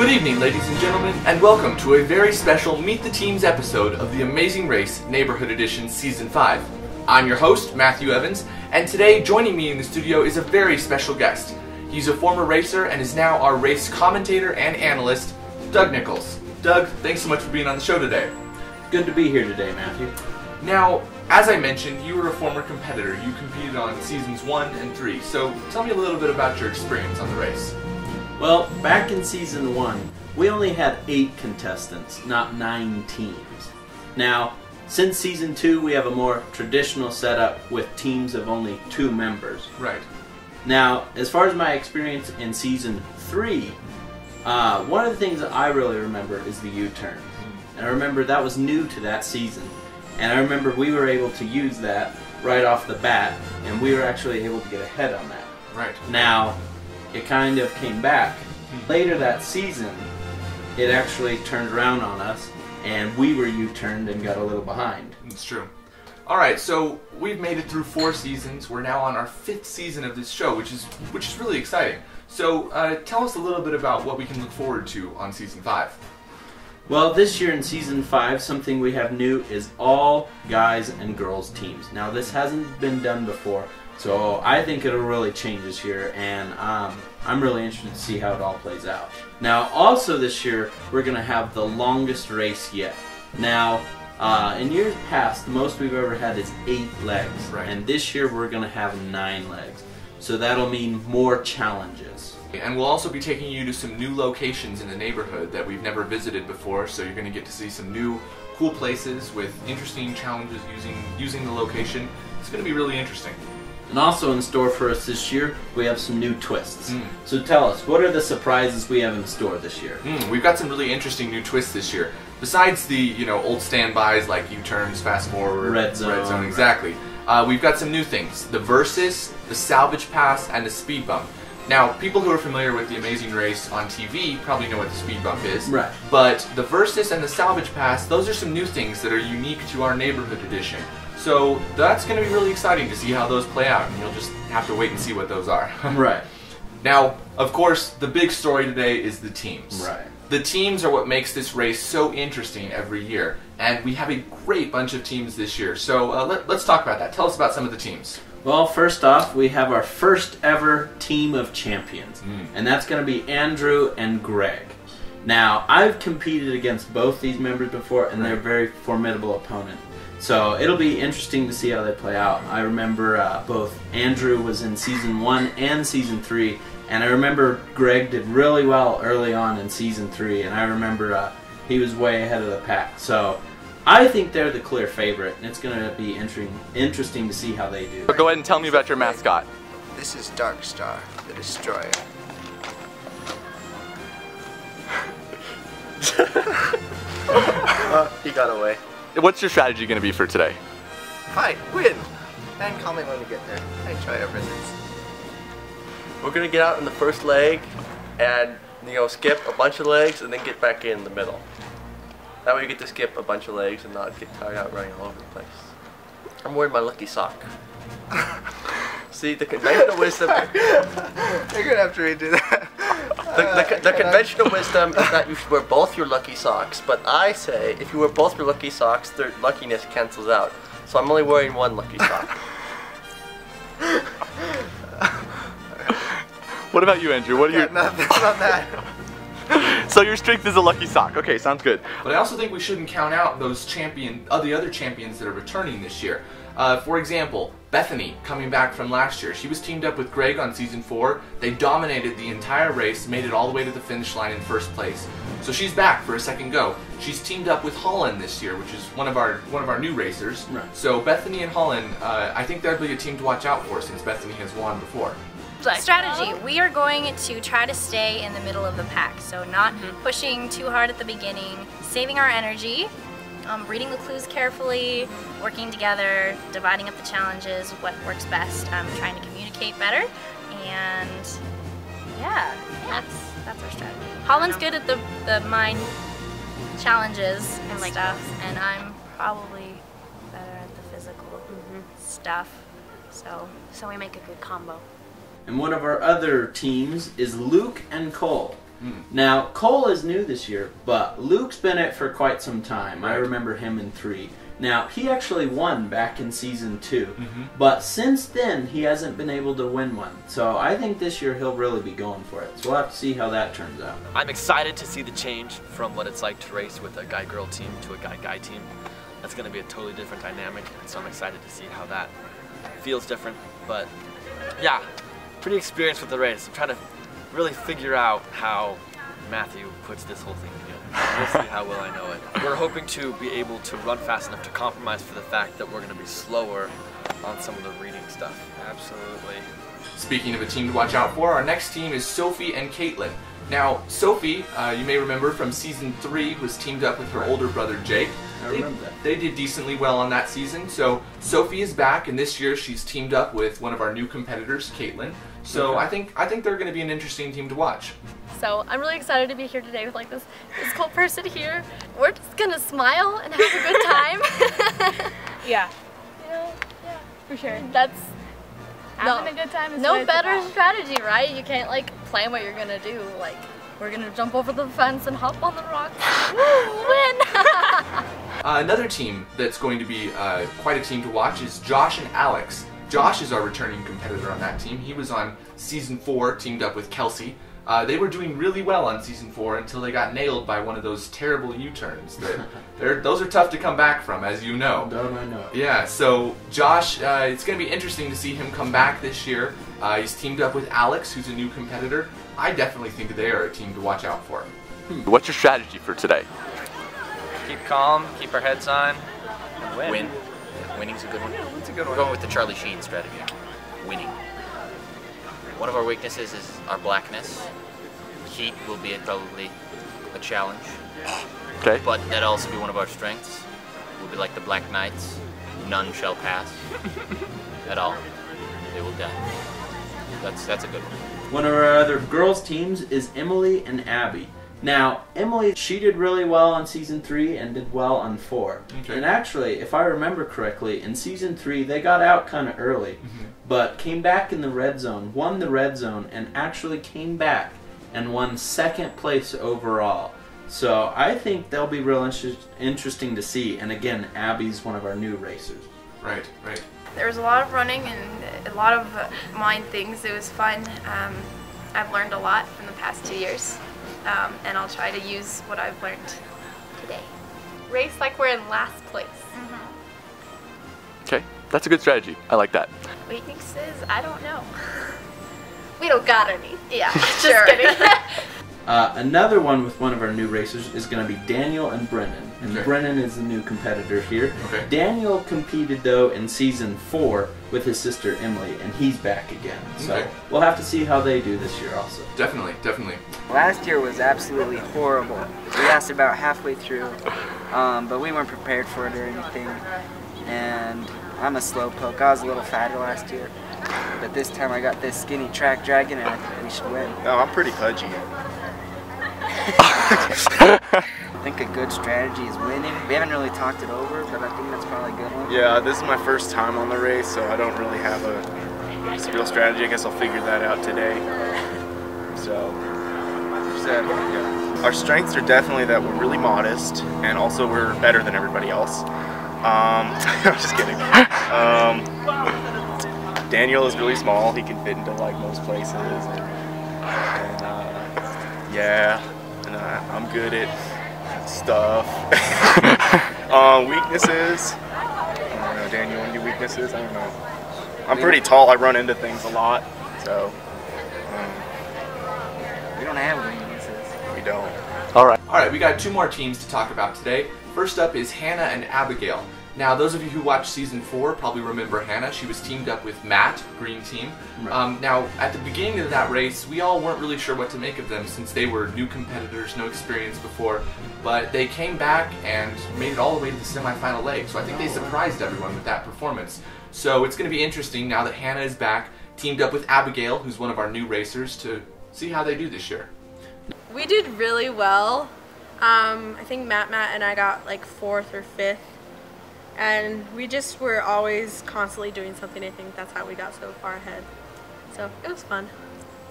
Good evening, ladies and gentlemen, and welcome to a very special Meet the Teams episode of the Amazing Race Neighborhood Edition Season 5. I'm your host, Matthew Evans, and today joining me in the studio is a very special guest. He's a former racer and is now our race commentator and analyst, Doug Nichols. Doug, thanks so much for being on the show today. Good to be here today, Matthew. Now, as I mentioned, you were a former competitor. You competed on Seasons 1 and 3, so tell me a little bit about your experience on the race. Well, back in Season 1, we only had 8 contestants, not 9 teams. Now, since Season 2, we have a more traditional setup with teams of only 2 members. Right. Now, as far as my experience in Season 3, one of the things that I really remember is the U-turn. And I remember that was new to that season. And I remember we were able to use that right off the bat, and we were actually able to get ahead on that. Right. Now, it kind of came back. Later that season, it actually turned around on us, and we were U-turned and got a little behind. It's true. Alright, so we've made it through 4 seasons. We're now on our 5th season of this show, which is really exciting. So tell us a little bit about what we can look forward to on Season 5. Well, this year in Season 5, something we have new is all guys and girls teams. Now, this hasn't been done before, so I think it'll really change this year, and I'm really interested to see how it all plays out. Now, also this year, we're going to have the longest race yet. Now, in years past, the most we've ever had is 8 legs, right. And this year we're going to have 9 legs. So that'll mean more challenges. And we'll also be taking you to some new locations in the neighborhood that we've never visited before, so you're going to get to see some new cool places with interesting challenges using the location. It's going to be really interesting. And also in store for us this year, we have some new twists. So tell us, what are the surprises we have in store this year? We've got some really interesting new twists this year. Besides the old standbys like U-turns, fast forward, red zone, exactly. We've got some new things: the Versus, the Salvage Pass, and the Speed Bump. Now, people who are familiar with the Amazing Race on TV probably know what the Speed Bump is. Right. But the Versus and the Salvage Pass, those are some new things that are unique to our neighborhood edition. So that's going to be really exciting to see how those play out, and you'll just have to wait and see what those are. Right. Now, of course, the big story today is the teams. Right. The teams are what makes this race so interesting every year, and we have a great bunch of teams this year. So let's talk about that. Tell us about some of the teams. Well, first off, we have our first ever team of champions, and that's going to be Andrew and Greg. Now, I've competed against both these members before, and they're very formidable opponents. So it'll be interesting to see how they play out. I remember both Andrew was in Season 1 and Season 3, and I remember Greg did really well early on in Season 3, and I remember he was way ahead of the pack. So I think they're the clear favorite, and it's going to be interesting to see how they do. Go ahead and tell me about your mascot. This is Dark Star, the Destroyer. He got away. What's your strategy going to be for today? Fight, win, and call me when we get there. I enjoy our visits. We're gonna get out in the first leg and skip a bunch of legs and then get back in the middle. That way you get to skip a bunch of legs and not get tired out running all over the place. I'm wearing my lucky sock. See, the conventional wisdom. You're gonna have to redo that. The conventional wisdom is that you should wear both your lucky socks, but I say if you wear both your lucky socks, their luckiness cancels out. So I'm only wearing one lucky sock. What about you, Andrew? What are your... Nothing on that. So your strength is a lucky sock. Okay, sounds good. But I also think we shouldn't count out those the other champions that are returning this year. For example, Bethany, coming back from last year. She was teamed up with Greg on Season 4. They dominated the entire race, made it all the way to the finish line in first place. So she's back for a second go. She's teamed up with Holland this year, which is one of our new racers. Right. So Bethany and Holland, I think that'll be a team to watch out for since Bethany has won before. Strategy. We are going to try to stay in the middle of the pack, so not pushing too hard at the beginning, saving our energy, reading the clues carefully, working together, dividing up the challenges, what works best, trying to communicate better, and yeah, that's our strategy. Holland's good at the mind challenges and stuff, and I'm probably better at the physical stuff, so we make a good combo. And one of our other teams is Luke and Cole. Now, Cole is new this year, but Luke's been it for quite some time. I remember him in 3. Now, he actually won back in Season 2, but since then, he hasn't been able to win one. So I think this year he'll really be going for it. So we'll have to see how that turns out. I'm excited to see the change from what it's like to race with a guy-girl team to a guy-guy team. That's going to be a totally different dynamic, and so I'm excited to see how that feels different. But yeah, pretty experienced with the race. I'm trying to really figure out how Matthew puts this whole thing together. We'll see how well I know it. We're hoping to be able to run fast enough to compromise for the fact that we're going to be slower on some of the reading stuff. Absolutely. Speaking of a team to watch out for, our next team is Sophie and Caitlin. Now, Sophie, you may remember from Season 3, was teamed up with her older brother Jake. I remember that. They did decently well on that season, so Sophie is back, and this year she's teamed up with one of our new competitors, Caitlin. So I think they're going to be an interesting team to watch. So I'm really excited to be here today with like this cool person here. We're just gonna smile and have a good time. Yeah. You know, yeah, For sure. that's Having a good time is no what it's better about. strategy, right? You can't like plan what you're gonna do. Like we're gonna jump over the fence and hop on the rocks. Woo, win! Another team that's going to be quite a team to watch is Josh and Alex. Josh is our returning competitor on that team. He was on Season 4, teamed up with Kelsey. They were doing really well on Season 4 until they got nailed by one of those terrible U-turns. Those are tough to come back from, as you know. Don't I know? Yeah, so Josh, it's going to be interesting to see him come back this year. He's teamed up with Alex, who's a new competitor. I definitely think they are a team to watch out for. What's your strategy for today? Keep calm, keep our heads on, and win. Win. Winning's a good one. It's a good We're one. going with the Charlie Sheen strategy. Winning. One of our weaknesses is our blackness. Heat will be probably a challenge. Okay. But that'll also be one of our strengths. We'll be like the Black Knights. None shall pass. At all. They will die. That's a good one. One of our other girls' teams is Emily and Abby. Now, Emily, she did really well on Season 3 and did well on 4. Okay. And actually, if I remember correctly, in Season 3, they got out kind of early, but came back in the red zone, won the red zone, and actually came back and won 2nd place overall. So I think they'll be real interesting to see. And again, Abby's one of our new racers. Right, right. There was a lot of running and a lot of mind things. It was fun. I've learned a lot from the past 2 years, and I'll try to use what I've learned today. Race like we're in last place. Okay, that's a good strategy. I like that. Weaknesses? I don't know. We don't got any. Yeah, Just sure. kidding. Another one with one of our new racers is going to be Daniel and Brennan. And Okay. Brennan is the new competitor here. Okay. Daniel competed, though, in Season 4 with his sister Emily, and he's back again. So Okay. we'll have to see how they do this year also. Definitely, definitely. Last year was absolutely horrible. We lasted about halfway through, but we weren't prepared for it or anything. And I'm a slowpoke. I was a little fatter last year, but this time I got this skinny track dragon, and I think we should win. No, I'm pretty pudgy. I think a good strategy is winning. We haven't really talked it over, but I think that's probably a good one. Yeah, this is my first time on the race, so I don't really have a real strategy. I guess I'll figure that out today. So, yeah. Our strengths are definitely that we're really modest, and also we're better than everybody else. I'm just kidding. Daniel is really small. He can fit into like most places. Yeah, and I'm good at stuff. Weaknesses. I don't know, Daniel, any weaknesses? I don't know. I'm pretty tall. I run into things a lot, so. We don't have weaknesses. We don't. All right, we got 2 more teams to talk about today. First up is Hannah and Abigail. Now, those of you who watched Season 4 probably remember Hannah. She was teamed up with Matt, Green Team. Right. Now, at the beginning of that race, we all weren't really sure what to make of them since they were new competitors, no experience before. But they came back and made it all the way to the semifinal leg. So I think they surprised everyone with that performance. So it's going to be interesting now that Hannah is back, teamed up with Abigail, who's one of our new racers, to see how they do this year. We did really well. I think Matt and I got like 4th or 5th. And we just were always constantly doing something. I think that's how we got so far ahead. So it was fun.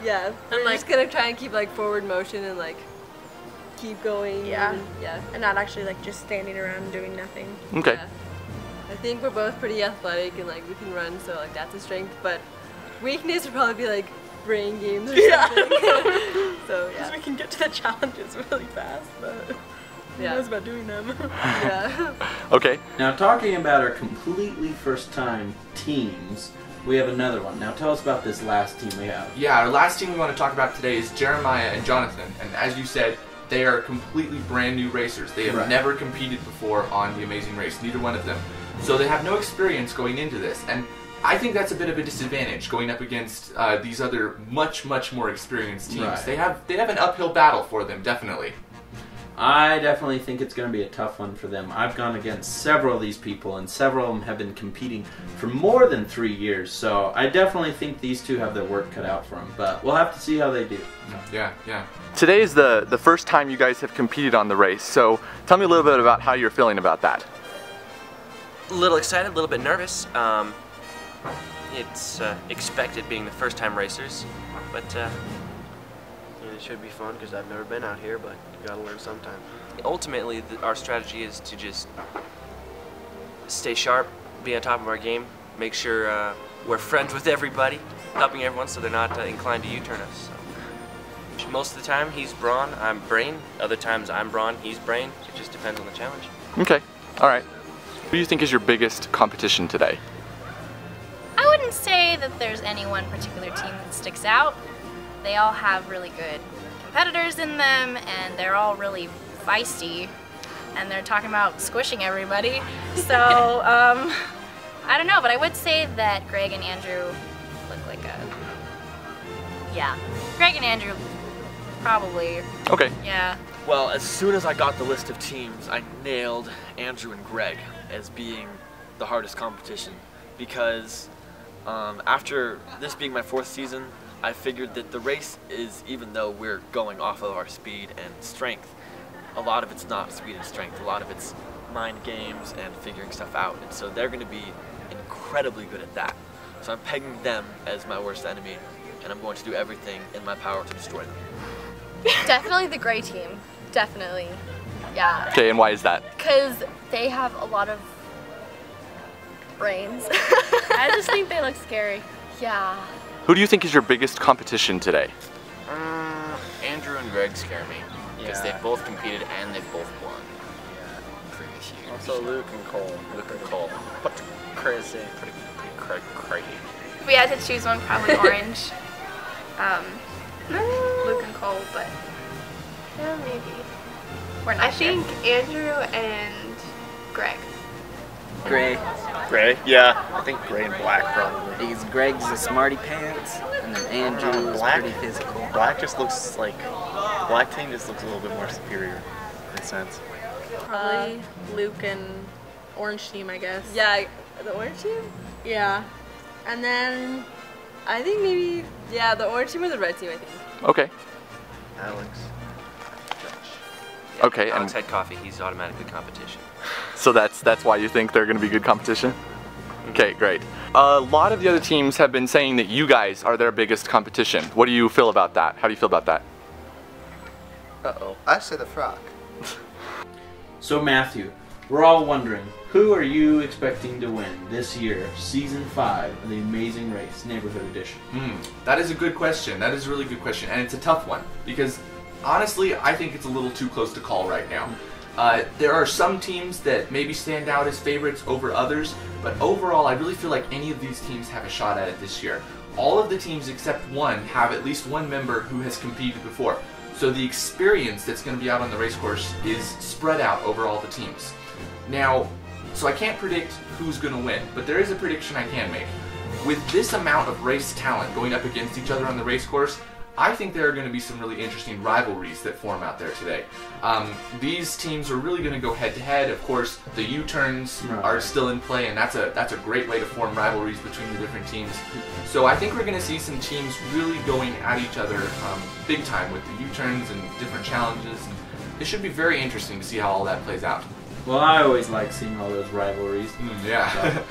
Yeah, we're just gonna try and keep like forward motion and like keep going. Yeah. Yeah. And not actually like just standing around and doing nothing. Okay. Yeah. I think we're both pretty athletic and like we can run, so like that's a strength. But weakness would probably be like brain games or something. So yeah. We can get to the challenges really fast, but who knows about doing them? Yeah. Okay. Now, talking about our completely first-time teams, we have another one. Now, tell us about this last team we have. Yeah, our last team we want to talk about today is Jeremiah and Jonathan. And as you said, they are completely brand new racers. They have never competed before on The Amazing Race, neither one of them. So they have no experience going into this. And I think that's a bit of a disadvantage going up against these other much more experienced teams. Right. They have an uphill battle for them, definitely. I definitely think it's going to be a tough one for them. I've gone against several of these people, and several of them have been competing for more than 3 years, so I definitely think these two have their work cut out for them, but we'll have to see how they do. Yeah. Today is the first time you guys have competed on the race, so tell me a little bit about how you're feeling about that. A little excited, a little bit nervous. It's expected being the first time racers, but It should be fun because I've never been out here, but you gotta learn sometime. ultimately our strategy is to just stay sharp, be on top of our game, make sure we're friends with everybody, helping everyone so they're not inclined to U-turn us. So, most of the time he's brawn, I'm brain. Other times I'm brawn, he's brain. It just depends on the challenge. Okay, alright. Who do you think is your biggest competition today? I wouldn't say that there's any one particular team that sticks out. They all have really good competitors in them, and they're all really feisty, and they're talking about squishing everybody. So, I don't know, but I would say that Greg and Andrew look like Greg and Andrew probably. Okay. Yeah. Well, as soon as I got the list of teams, I nailed Andrew and Greg as being the hardest competition because after this being my 4th season, I figured that the race is, even though we're going off of our speed and strength, a lot of it's not speed and strength. A lot of it's mind games and figuring stuff out. And so they're going to be incredibly good at that. So I'm pegging them as my worst enemy, and I'm going to do everything in my power to destroy them. Definitely the gray team. Definitely. Yeah. Okay, and why is that? Because they have a lot of brains. I just think they look scary. Yeah. Who do you think is your biggest competition today? Andrew and Greg scare me because they've both competed and they've both won. Previous years. Also Luke and Cole. Crazy. Pretty crazy. If we had to choose one, probably orange. Luke and Cole, but Yeah, maybe. we're not I think sure. Andrew and Greg. Gray. Gray? Yeah, I think gray and black probably. Because Greg's a smarty pants, and then Andrew's Black? pretty physical. Black just looks like, black team just looks a little bit more superior in a sense. Probably Luke and orange team, I guess. Yeah, the orange team? Yeah. And then I think maybe, yeah, the orange team or the red team, I think. Okay. Alex. Yeah, Okay, Alex and had coffee, he's automatically competition. so that's why you think they're going to be good competition? Okay, great. A lot of the other teams have been saying that you guys are their biggest competition. What do you feel about that? How do you feel about that? Uh-oh. I say the frog. So Matthew, we're all wondering, who are you expecting to win this year, Season 5 of The Amazing Race, Neighborhood Edition? That is a good question. That is a really good question, and it's a tough one because honestly, I think it's a little too close to call right now. There are some teams that maybe stand out as favorites over others, but overall, I really feel like any of these teams have a shot at it this year. All of the teams except one have at least one member who has competed before. So the experience that's going to be out on the race course is spread out over all the teams. Now, so I can't predict who's going to win, but there is a prediction I can make. With this amount of race talent going up against each other on the race course, I think there are going to be some really interesting rivalries that form out there today. These teams are really going to go head-to-head. Of course, the U-turns are still in play, and that's a great way to form rivalries between the different teams. So I think we're going to see some teams really going at each other big time with the U-turns and different challenges. And it should be very interesting to see how all that plays out. Well, I always like seeing all those rivalries. Yeah.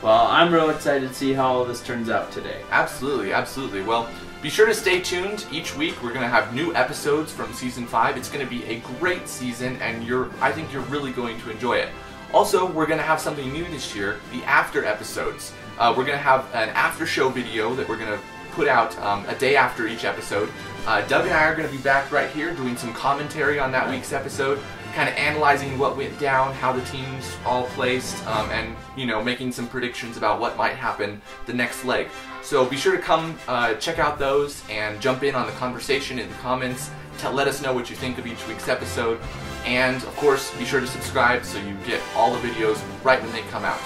So, Well, I'm real excited to see how all this turns out today. Absolutely, absolutely. Well, be sure to stay tuned. Each week we're going to have new episodes from Season 5. It's going to be a great season, and I think you're really going to enjoy it. Also, we're going to have something new this year, the after episodes. We're going to have an after show video that we're going to put out a day after each episode. Doug and I are going to be back right here doing some commentary on that week's episode, kind of analyzing what went down, how the teams all placed, and making some predictions about what might happen the next leg. So be sure to come check out those and jump in on the conversation in the comments. Let us know what you think of each week's episode, and of course be sure to subscribe so you get all the videos right when they come out.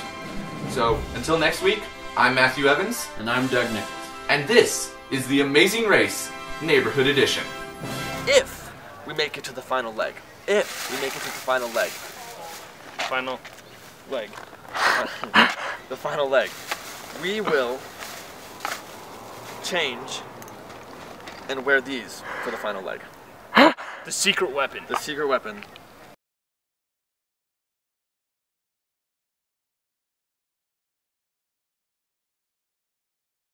So until next week, I'm Matthew Evans. And I'm Doug Nichols. And this is the Amazing Race Neighborhood Edition. If we make it to the final leg. If we make it to the final leg. Final leg. The final leg. We will change and wear these for the final leg. The secret weapon. The secret weapon